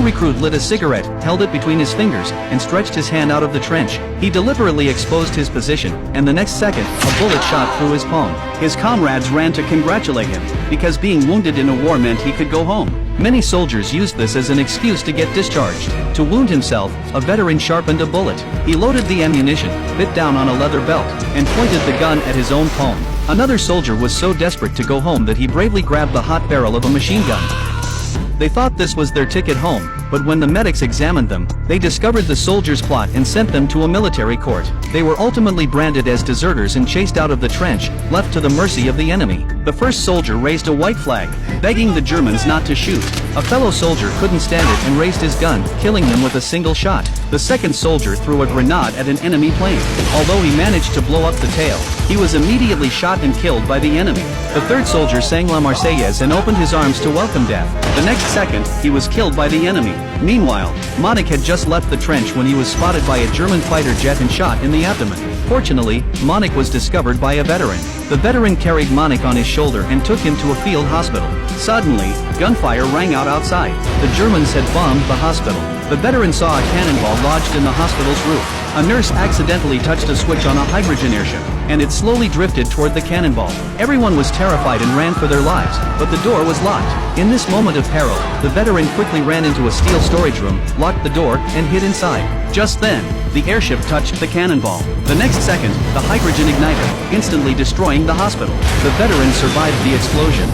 recruit lit a cigarette, held it between his fingers, and stretched his hand out of the trench. He deliberately exposed his position, and the next second, a bullet shot through his palm. His comrades ran to congratulate him, because being wounded in a war meant he could go home. Many soldiers used this as an excuse to get discharged. To wound himself, a veteran sharpened a bullet. He loaded the ammunition, bit down on a leather belt, and pointed the gun at his own palm. Another soldier was so desperate to go home that he bravely grabbed the hot barrel of a machine gun. They thought this was their ticket home, but when the medics examined them, they discovered the soldiers' plot and sent them to a military court. They were ultimately branded as deserters and chased out of the trench, left to the mercy of the enemy. The first soldier raised a white flag, begging the Germans not to shoot. A fellow soldier couldn't stand it and raised his gun, killing them with a single shot. The second soldier threw a grenade at an enemy plane. Although he managed to blow up the tail, he was immediately shot and killed by the enemy. The third soldier sang La Marseillaise and opened his arms to welcome death. The next second, he was killed by the enemy. Meanwhile, Monik had just left the trench when he was spotted by a German fighter jet and shot in the abdomen. Fortunately, Monik was discovered by a veteran. The veteran carried Monik on his shoulder and took him to a field hospital. Suddenly, gunfire rang out outside. The Germans had bombed the hospital. The veteran saw a cannonball lodged in the hospital's roof. A nurse accidentally touched a switch on a hydrogen airship, and it slowly drifted toward the cannonball. Everyone was terrified and ran for their lives, but the door was locked. In this moment of peril, the veteran quickly ran into a steel storage room, locked the door, and hid inside. Just then, the airship touched the cannonball. The next second, the hydrogen ignited, instantly destroying the hospital. The veteran survived the explosion.